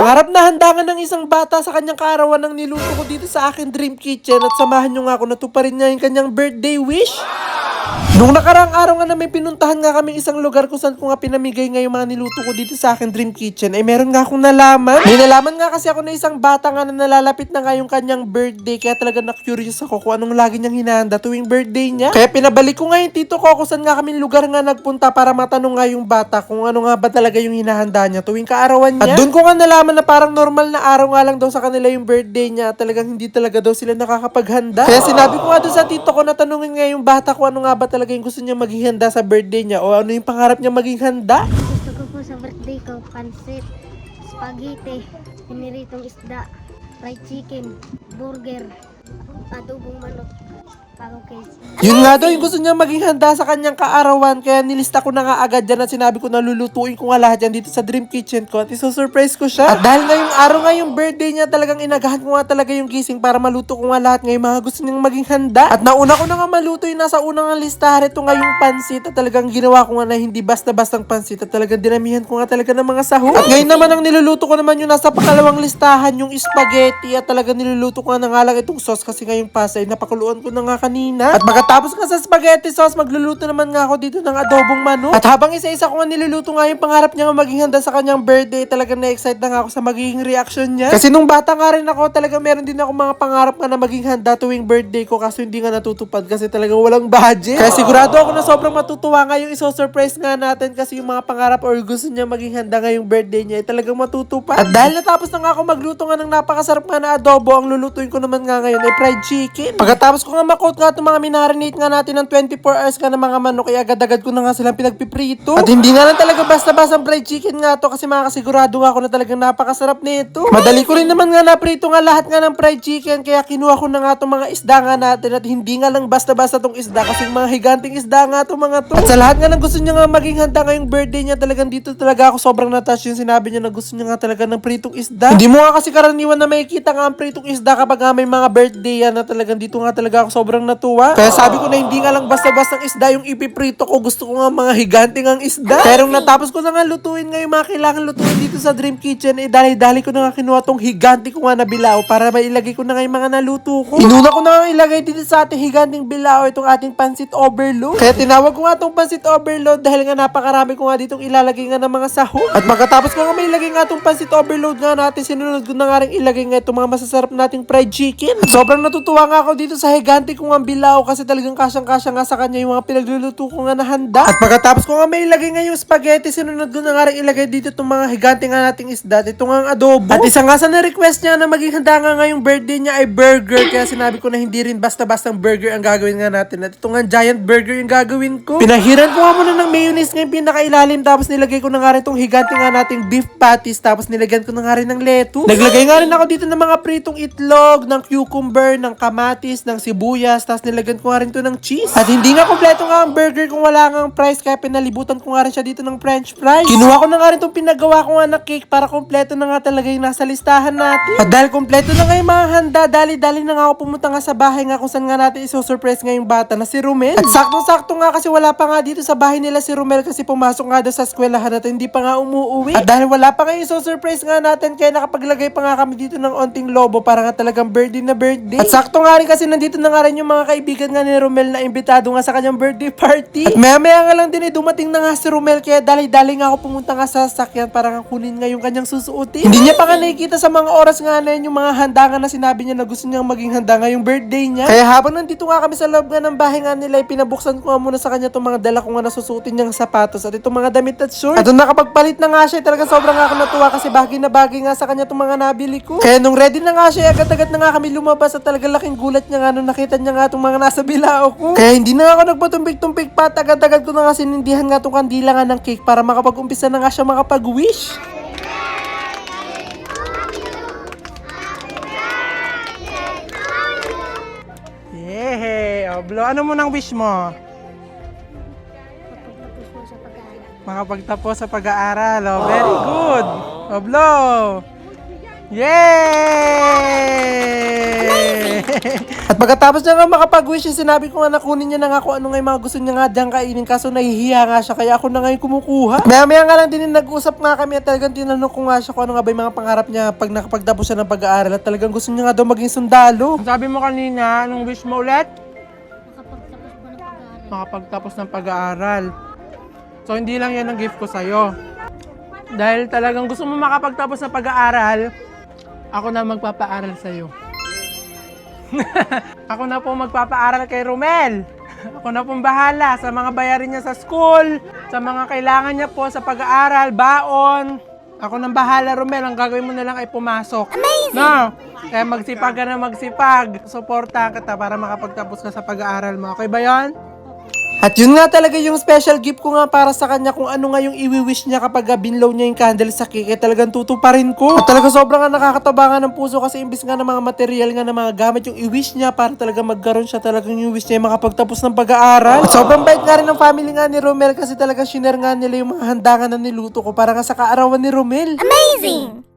Pangarap na handangan ng isang bata sa kanyang kaarawan ng niluto ko dito sa akin Dream Kitchen at samahan nyo nga ako na tuparin niya yung kanyang birthday wish. Nung nakaraang araw nga na may pinuntahan nga kaming isang lugar kung saan ko nga pinamigay nga yung mga niluto ko dito sa akin Dream Kitchen, ay meron nga akong nalaman. May nalaman nga kasi ako na isang bata nga na nalalapit na nga yung kanyang birthday, kaya talaga na-curious ako kung anong lagi niyang hinahanda tuwing birthday niya. Kaya pinabalik ko nga yung tito ko kung saan nga kaming lugar nga nagpunta para matanong nga yung bata kung ano nga ba talaga yung hinahanda niya tuwing kaarawan niya. At doon ko nga nalaman na parang normal na araw nga lang daw sa kanila yung birthday niya, talagang hindi talaga daw sila nakakapaghanda. Kaya sinabi ko nga doon sa tito ko na tanungin nga yung bata kung ano nga ba talaga yung gusto niya maging handa sa birthday niya o ano yung pangarap niya maging handa. Gusto ko po sa birthday ko, pansit, spaghetti, piniritong isda, fried chicken, burger, adobong manok, pancakes. Yun nga daw yung gusto niya maging handa sa kanyang kaarawan, kaya nilista ko na nga agad dyan at sinabi ko na lulutuin ko nga lahat yan dito sa Dream Kitchen ko at iso-surprise ko siya. At dahil ngayong araw nga yung birthday niya, talagang inagahan ko nga talaga yung gising para maluto ko nga lahat ngayong mga gusto niyang maging handa. At nauna ko na nga maluto yung nasa unang listahan, ito nga yung pansit, at talagang ginawa ko nga na hindi basta-bastang pansit at talagang dinamihan ko nga talaga ng mga sahog. At ngayon naman ang niluluto ko naman yung nasa pangalawang listahan, yung spaghetti, at talagang niluluto ko nga na nga lang itong sauce kasi ngayong pasta ay napakuluan ko na nga kanina. At pagkatapos nga sa spaghetti sauce, magluluto naman nga ako dito ng adobong manok. At habang isa-isa ko nga niluluto nga yung pangarap niya nga maging handa sa kanyang birthday, talagang na-excite na nga ako sa magiging reaction niya. Kasi nung bata nga rin ako, talaga meron din ako mga pangarap nga na maging handa tuwing birthday ko, kaso hindi nga natutupad kasi talagang walang budget. Kaya sigurado ako na sobrang matutuwa nga yung iso-surprise nga natin kasi yung mga pangarap or gusto niya maging handa ngayong birthday niya ay talagang matutupad. At dahil natapos na nga ako magluto nga ng napakasarap nga na adobo, ang lulutuin ko naman nga ngayon ay fried chicken. Pagkatapos ko nga makot nga itong mga minarinate nga natin ng 24 hours ka ng mga manok, kaya agad-agad ko na nga silang pinagpiprito. At hindi nga lang talaga basta-basta fried chicken nga to kasi makakasigurado nga ako na talagang napakasarap nito. Madali ko rin naman nga naprito nga lahat nga ng fried chicken, kaya kinuha ko na nga itong mga isda nga natin at hindi nga lang basta-basta tong isda kasi mga higanting isda nga itong mga to. At sa lahat nga ng gusto niya nga maging handa ngayong birthday niya, talagang dito talaga ako sobrang na-touch yung sinabi niya na gusto niya nga talaga ng pritong isda. Hindi mo nga kasi karaniwan na makikita nga ang pritong isda kapag nga may mga birthday yan, na talagang dito nga talaga ako sobrang natuwa. Kaya sabi ko na hindi nga lang basta-bastang isda yung ipiprito ko, gusto ko nga mga higanting ang isda. Pero natapos ko na nga lutuin nga yung mga kailangan lutuin dito sa Dream Kitchen, eh dali-dali ko na nga kinuha tong higanting ko nga na bilao para mailagay ko na nga yung mga naluto ko. Inuna ko na nga ilagay dito sa ating higanting bilao itong ating pansit overload. Kaya tinawag ko nga itong pansit overload dahil nga napakarami ko nga ditong ilalagay nga ng mga sahog. At pagkatapos ko nga may ilagay nga itong pansit overload nga natin, sinunod ko na nga rin ilagay nga itong mga masasarap nating fried chicken. At sobrang natutuwa nga ako dito sa higanting ko nga bilao kasi talagang kasyang-kasya nga sa kanya yung mga pinagluluto ko nga na handa. At pagkatapos ko nga may ilagay nga yung spaghetti, sinunod ko na nga rin ilagay dito itong mga higanting nga nating isda at ito nga ang adobo. At isa nga sa na-request niya na maging handa nga ngayong birthday niya ay burger, kaya sinabi ko na hindi rin basta-bastang burger ang gagawin nga natin at ito nga giant burger yung gagawin ko. Pinahiran ko nga muna ng mayonnaise nga yung pinakailalim, tapos nilagay ko na nga rin itong higanting nga nating beef patties, tapos nilagyan ko na nga rin ng lettuce. Naglagay nga rin ako dito ng mga pritong itlog, ng cucumber, ng kamatis, ng sibuyas, tapos nilagyan ko nga rin ito ng cheese. At hindi nga kompleto nga ang burger kung wala nga ang fries, kaya pinalibutan ko nga rin siya dito ng french fries. Kinuha ko na nga rin itong pinagawa ko nga na cake para kompleto na nga talaga yung nasa listahan natin. At dahil kompleto na nga yung mga handa, dali-dali na nga ako pumunta nga sa bahay nga kung saan nga natin iso-surprise nga yung bata na si Romel. At saktong-sakto nga kasi wala pa nga dito sa bahay nila si Romel kasi pumasok nga daw sa eskwelahan at hindi pa nga umuuwi. At dahil wala pa nga iso-surprise nga natin, kaya nakapaglagay pa nga kami dito ng onting lobo para nga talagang birthday na birthday. At sakto nga rin kasi nandito na nga rin yung mga kaibigan nga ni Romel na imbitado nga sa kanyang birthday party. At maya-maya nga lang din dumating na nga si Romel, kaya dali-dali nga ako pumunta nga sa sasakyan para nga kunin nga yung kanyang susuotin. Hindi niya pa nga nakikita sa mga oras nga na yun yung mga handa nga na sinabi niya na gusto niyang maging handa nga yung birthday niya. Kaya habang nandito nga kami sa loob nga ng bahay nga nila, pinabuksan ko nga muna sa kanya itong mga dala ko nga na susuotin niyang sapatos at itong mga damit at shorts. At doon nakapagpalit na nga siya, talaga sobrang nga ako natuwa kasi bagay na bagay nga sa kanya itong mga nabili ko. Kaya nung ready na nga siya, agad-agad na nga kami lumabas at talaga laking gulat niya nga nung nakita niya nga itong mga nasa bilao ko. Kaya hindi na ako nagpatumpik-tumpik pa at agad-agad ko na nga sinindihan nga itong kandila nga ng cake para makapag-umpisa na nga siya makapag-wish. Yehey! O, Blo, ano mo nang wish mo? Pagtapos mo sa pag-aaral. Makapagtapos sa pag-aaral. Oh, very good. O, Blo! Yay! At pagkatapos niya nga makapag-wish, sinabi ko nga na kunin niya na nga kung ano nga yung mga gusto niya nga dyan kainin. Kaso nahihiya nga siya, kaya ako na nga yung kumukuha. Maya-maya nga lang din nag-usap nga kami at talagang tinanong ko nga siya kung ano nga ba yung mga pangarap niya pag nakapagtapos siya ng pag-aaral. At talagang gusto niya nga daw maging sundalo. Sabi mo kanina, anong wish mo ulit? Makapagtapos ko ng pag-aaral. Makapagtapos ng pag-aaral. So hindi lang yan ang gift ko sa'yo. Dahil talagang gusto mo makapagtapos ng pag-aaral, ako na magpapaaral sa'yo. Ako na po magpapaaral kay Romel. Ako na pong bahala sa mga bayarin niya sa school, sa mga kailangan niya po sa pag-aaral, baon. Ako nang bahala, Romel. Ang gagawin mo na lang ay pumasok. Amazing! No? Kaya magsipag ka na magsipag. Suportahan kita para makapagtapos ka sa pag-aaral mo. Okay ba yon? At yun nga talaga yung special gift ko nga para sa kanya kung ano nga yung i-wish niya kapag binlow niya yung candle sa cake, eh talagang tutuparin ko. At talaga sobrang nga nakakatabangan ng puso kasi imbis nga ng mga material nga ng mga gamit yung i-wish niya para talaga magkaroon siya talagang yung wish niya makapagtapos ng pag-aaral. At sobrang bait nga rin ng family nga ni Romel kasi talaga shinare nga nila yung mga handangan na niluto ko para nga sa kaarawan ni Romel. Amazing!